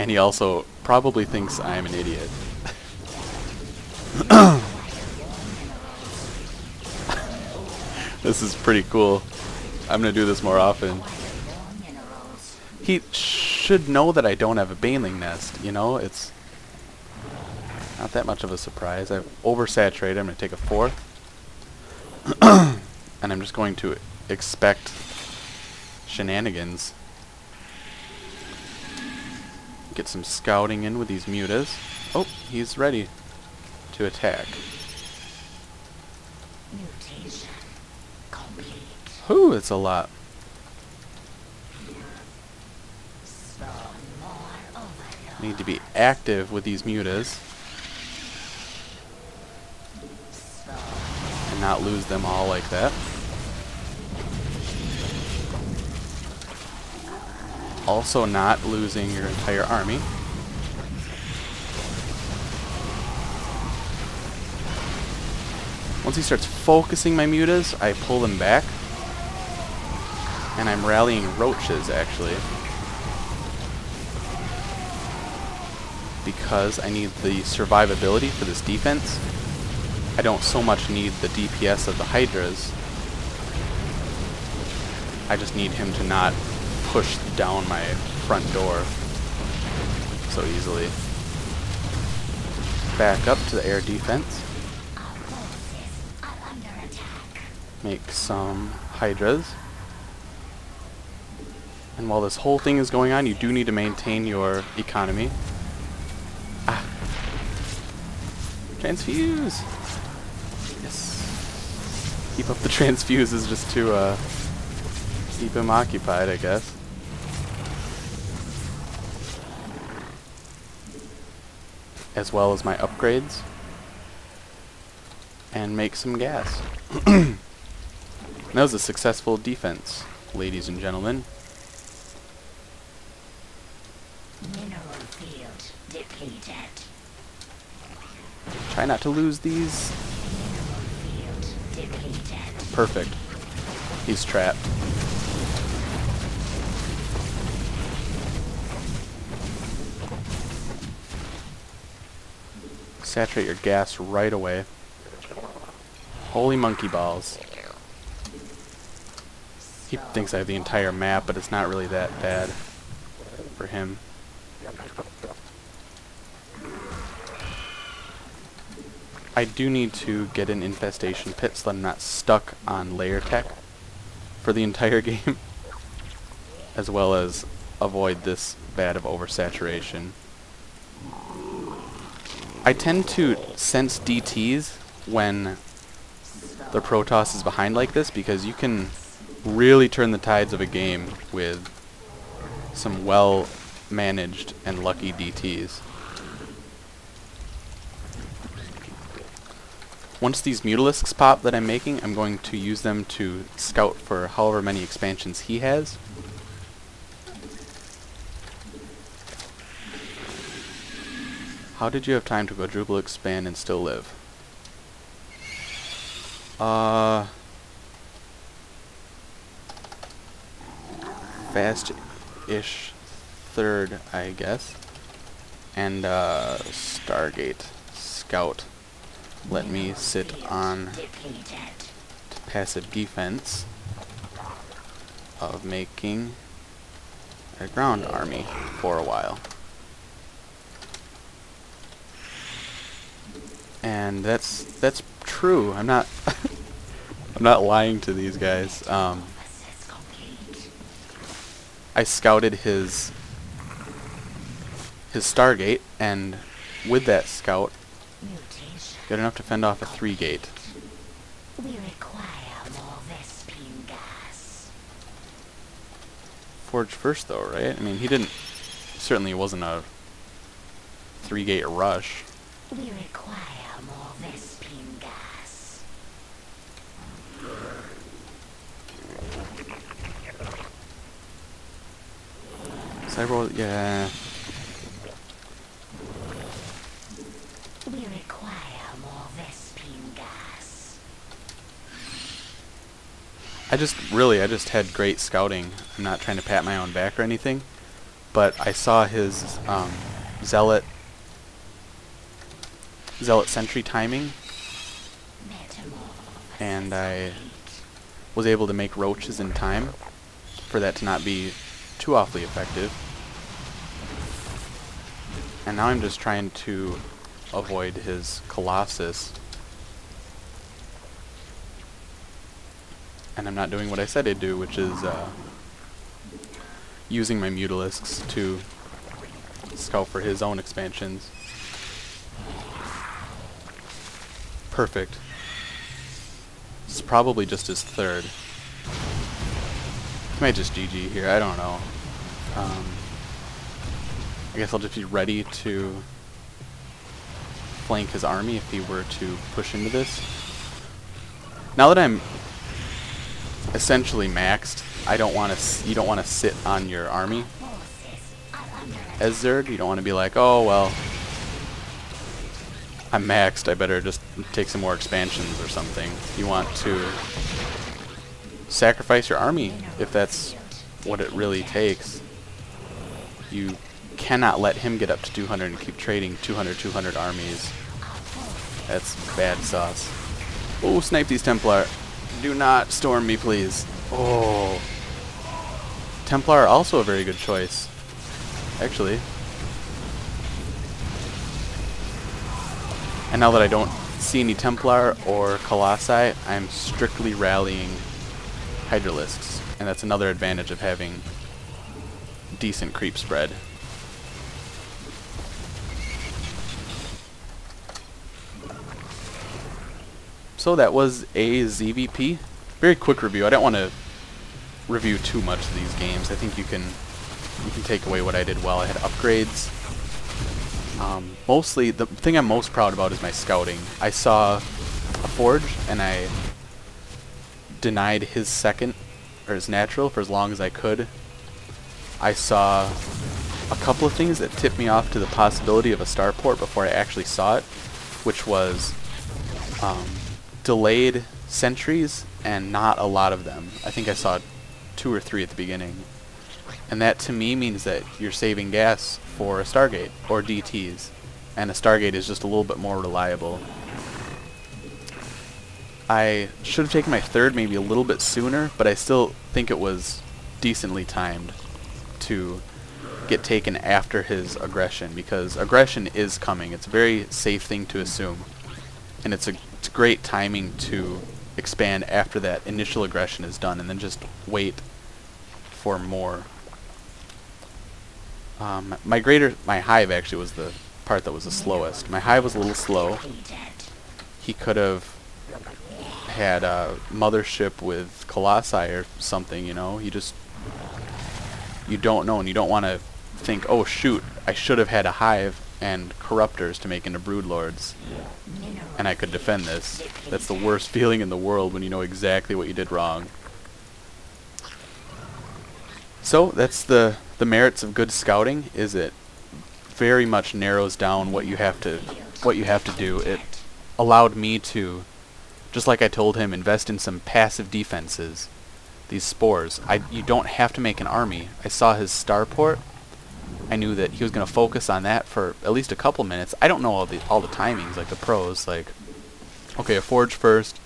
And he also probably thinks I'm an idiot. This is pretty cool. I'm gonna do this more often. He should know that I don't have a baneling nest, you know? It's not that much of a surprise. I've oversaturated. I'm gonna take a fourth. And I'm just going to expect shenanigans. Get some scouting in with these mutas. Oh, he's ready to attack. Mutation complete. Whew, it's a lot. Need to be active with these mutas and not lose them all like that. Also not losing your entire army. Once he starts focusing my mutas, I pull them back. And I'm rallying roaches, actually. Because I need the survivability for this defense. I don't so much need the DPS of the Hydras. I just need him to not push down my front door so easily. Back up to the air defense. Make some Hydras. And while this whole thing is going on, you do need to maintain your economy. Ah. Transfuse! Yes. Keep up the transfuses just to keep him occupied, I guess. As well as my upgrades. And make some gas. That was a successful defense, ladies and gentlemen. Mineral field depleted. Try not to lose these. Mineral field depleted. Perfect. He's trapped. Saturate your gas right away. Holy monkey balls. He thinks I have the entire map, but it's not really that bad for him. I do need to get an infestation pit so that I'm not stuck on layer tech for the entire game, as well as avoid this bad of oversaturation. I tend to sense DTs when the Protoss is behind like this, because you can really turn the tides of a game with some well managed and lucky DTs. Once these Mutalisks pop that I'm making, I'm going to use them to scout for however many expansions he has. How did you have time to quadruple expand and still live? Fast-ish third, I guess. And Stargate Scout. Let me sit on passive defense of making a ground army for a while. And that's true. I'm not I'm not lying to these guys. I scouted his Stargate, and with that scout, got enough to fend off a 3-gate. We require more Vespine gas. Forge first, though, right? I mean, he didn't. Certainly wasn't a 3-gate rush. We require more Vespine gas. Cyber, yeah. We require more Vespine gas. I just had great scouting. I'm not trying to pat my own back or anything. but I saw his zealot sentry timing, and I was able to make roaches in time for that to not be too awfully effective. And now I'm just trying to avoid his Colossus. And I'm not doing what I said I'd do, which is using my Mutalisks to scout for his own expansions. Perfect. This is probably just his third. He might just GG here, I don't know. I guess I'll just be ready to flank his army if he were to push into this. Now that I'm essentially maxed, you don't want to sit on your army as Zerg. You don't want to be like, oh well, I'm maxed, I better just take some more expansions or something. You want to sacrifice your army if that's what it really takes. You cannot let him get up to 200 and keep trading 200 armies. That's bad sauce. Oh, snipe these Templar. Do not storm me, please. Oh. Templar are also a very good choice, actually. And now that I don't see any Templar or Colossi, I'm strictly rallying Hydralisks. And that's another advantage of having decent creep spread. So that was a ZVP. Very quick review. I don't want to review too much of these games. I think you can take away what I did well. I had upgrades. Mostly, the thing I'm most proud about is my scouting. I saw a forge, and I denied his second, or his natural, for as long as I could. I saw a couple of things that tipped me off to the possibility of a starport before I actually saw it, which was delayed sentries and not a lot of them. I think I saw 2 or 3 at the beginning. And that to me means that you're saving gas for a Stargate or DTs. And a Stargate is just a little bit more reliable. I should have taken my third maybe a little bit sooner, but I still think it was decently timed to get taken after his aggression, because aggression is coming. It's a very safe thing to assume. And it's great timing to expand after that initial aggression is done and then just wait for more. My hive actually was the part that was the slowest. My hive was a little slow. He could have had a mothership with Colossi or something, you know. You don't know, and you don't want to think, oh shoot, I should have had a hive and corruptors to make into broodlords, and I could defend this. That's the worst feeling in the world when you know exactly what you did wrong. So that's the merits of good scouting, is it very much narrows down what you have to do. It allowed me to, just like I told him, invest in some passive defenses. These spores. You don't have to make an army. I saw his starport. I knew that he was going to focus on that for at least a couple minutes. I don't know all the timings, like the pros. Like, okay, a forge first,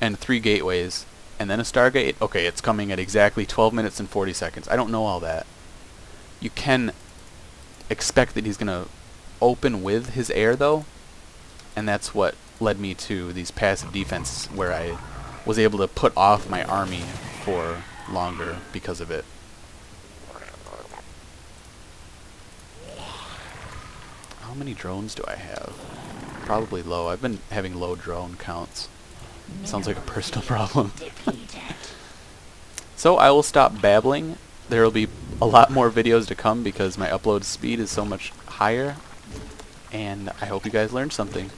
and 3 gateways, and then a Stargate. Okay, it's coming at exactly 12 minutes and 40 seconds. I don't know all that. You can expect that he's going to open with his air, though, and that's what led me to these passive defenses, where I was able to put off my army for longer because of it. How many drones do I have? Probably low. I've been having low drone counts. Sounds like a personal problem. So I will stop babbling. There will be a lot more videos to come because my upload speed is so much higher. And I hope you guys learned something.